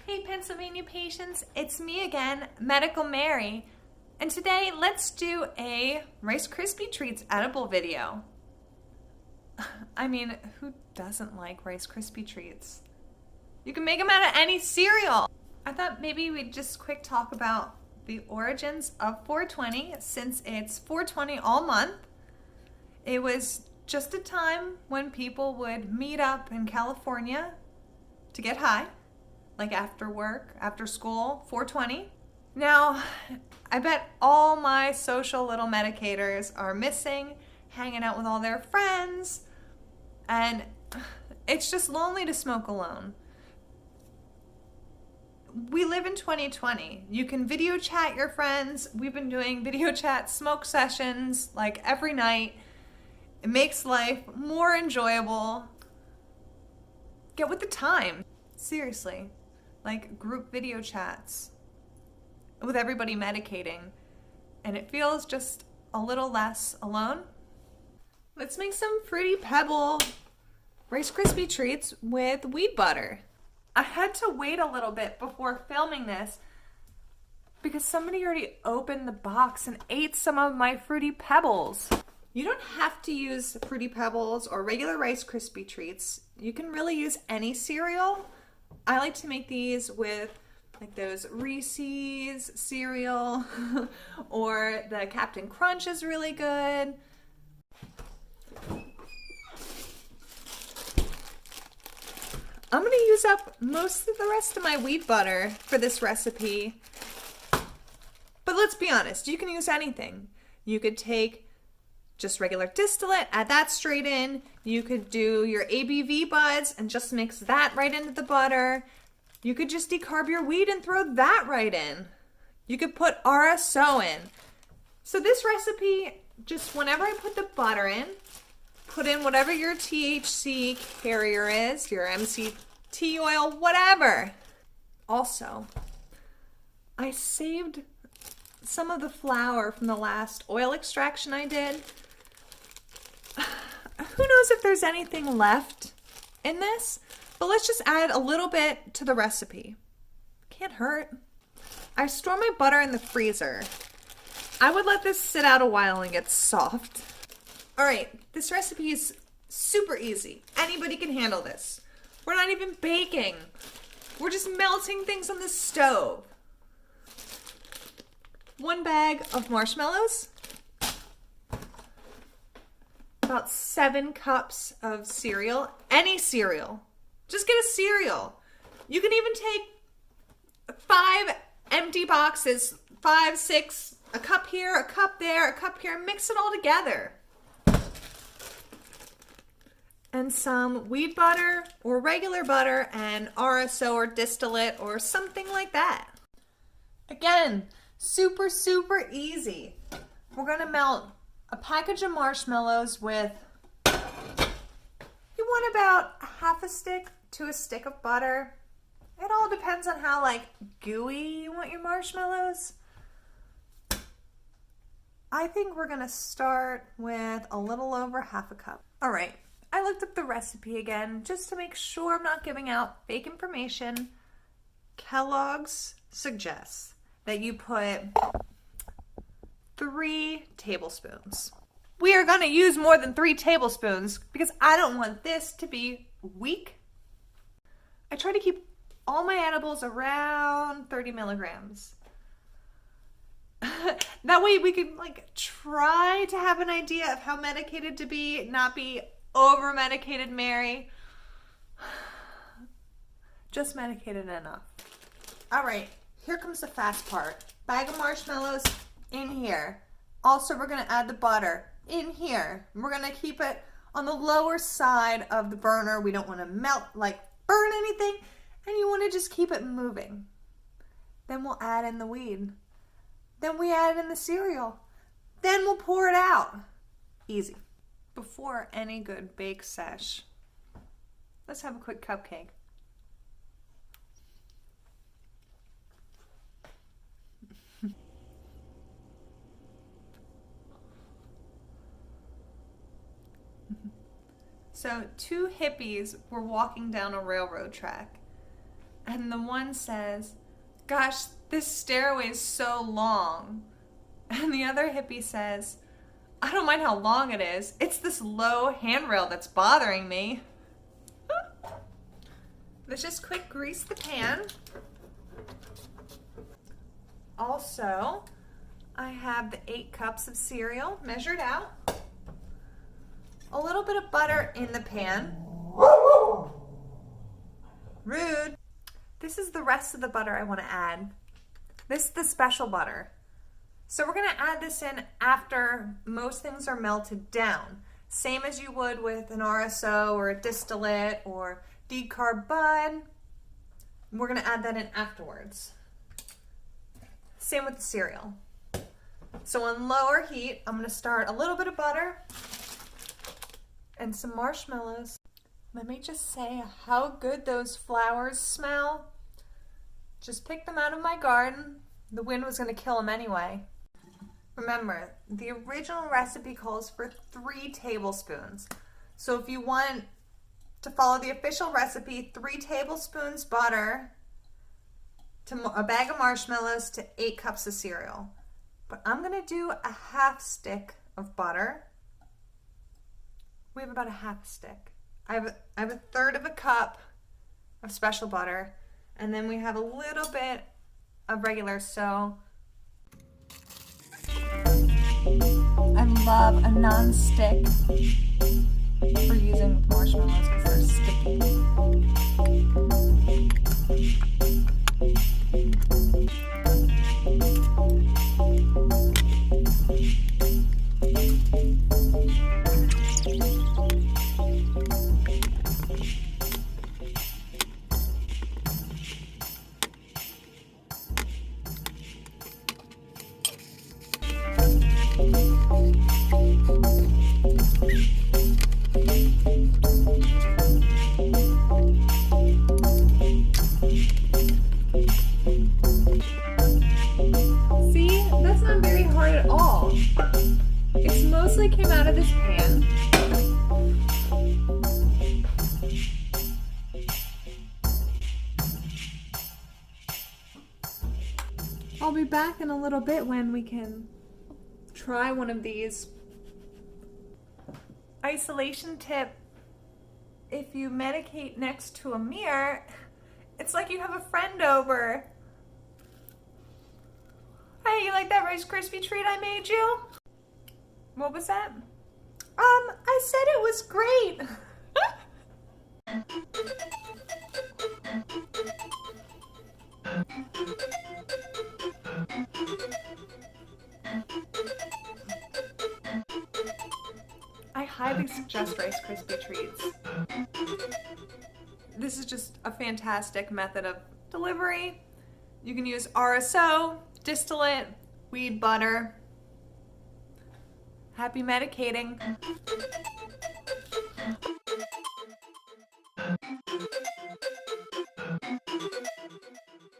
Hey Pennsylvania patients, it's me again, Medical Mary, and today let's do a Rice Krispie Treats edible video. I mean, who doesn't like Rice Krispie Treats? You can make them out of any cereal. I thought maybe we'd just quick talk about the origins of 420 since it's 420 all month. It was just a time when people would meet up in California to get high. Like after work, after school, 420. Now, I bet all my social little medicators are missing, hanging out with all their friends, and it's just lonely to smoke alone. We live in 2020. You can video chat your friends. We've been doing video chat smoke sessions like every night. It makes life more enjoyable. Get with the time. Seriously. Like group video chats with everybody medicating, and it feels just a little less alone. Let's make some Fruity Pebble Rice Krispie Treats with wheat butter. I had to wait a little bit before filming this because somebody already opened the box and ate some of my Fruity Pebbles. You don't have to use Fruity Pebbles or regular Rice Krispie Treats. You can really use any cereal. I like to make these with like those Reese's cereal or the Captain Crunch is really good. I'm gonna use up most of the rest of my wheat butter for this recipe. But let's be honest, you can use anything. You could take just regular distillate, add that straight in. You could do your ABV buds and just mix that right into the butter. You could just decarb your wheat and throw that right in. You could put RSO in. So this recipe, just whenever I put the butter in, put in whatever your THC carrier is, your MCT oil, whatever. Also, I saved some of the flour from the last oil extraction I did. Who knows if there's anything left in this, but let's just add a little bit to the recipe. Can't hurt. I store my butter in the freezer. I would let this sit out a while and get soft. All right, this recipe is super easy. Anybody can handle this. We're not even baking. We're just melting things on the stove. 1 bag of marshmallows, about 7 cups of cereal, any cereal. Just get a cereal. You can even take 5 empty boxes, 5, 6, a cup here, a cup there, a cup here, mix it all together. And some wheat butter or regular butter and RSO or distillate or something like that. Again, super, super easy. We're gonna melt a package of marshmallows with, you want about half a stick to a stick of butter. It all depends on how like gooey you want your marshmallows. I think we're gonna start with a little over half a cup. All right, I looked up the recipe again just to make sure I'm not giving out fake information. Kellogg's suggests that you put 3 tablespoons. We are gonna use more than 3 tablespoons because I don't want this to be weak. I try to keep all my edibles around 30 milligrams. That way we can like try to have an idea of how medicated to be, not be over medicated, Mary. Just medicated enough. All right. Here comes the fast part. Bag of marshmallows in here. Also, we're gonna add the butter in here. We're gonna keep it on the lower side of the burner. We don't wanna melt, like burn anything, and you wanna just keep it moving. Then we'll add in the weed. Then we add in the cereal. Then we'll pour it out. Easy. Before any good bake sesh, let's have a quick cupcake. So 2 hippies were walking down a railroad track, And the one says, "Gosh, this stairway is so long." And the other hippie says, "I don't mind how long it is. It's this low handrail that's bothering me." Let's just quick grease the pan. Also, I have the 8 cups of cereal measured out. A little bit of butter in the pan. Rude. This is the rest of the butter I want to add. This is the special butter. So we're going to add this in after most things are melted down. Same as you would with an RSO or a distillate or decarbed bud. We're going to add that in afterwards. Same with the cereal. So on lower heat, I'm going to start a little bit of butter and some marshmallows. Let me just say how good those flowers smell. Just picked them out of my garden. The wind was going to kill them anyway. Remember, the original recipe calls for 3 tablespoons. So if you want to follow the official recipe, 3 tablespoons butter to a bag of marshmallows to 8 cups of cereal. But I'm going to do a half stick of butter. We have about a half stick. I have a third of a cup of special butter, and then we have a little bit of regular. So I love a non-stick for using with marshmallows because they're sticky. See, that's not very hard at all. It's mostly came out of this pan. I'll be back in a little bit when we can try one of these. Isolation tip: if you medicate next to a mirror, it's like you have a friend over. Hey, you like that Rice Krispie treat I made you? What was that? I said it was great. I highly suggest Rice Krispie treats. This is just a fantastic method of delivery. You can use RSO, distillate, weed butter. Happy medicating.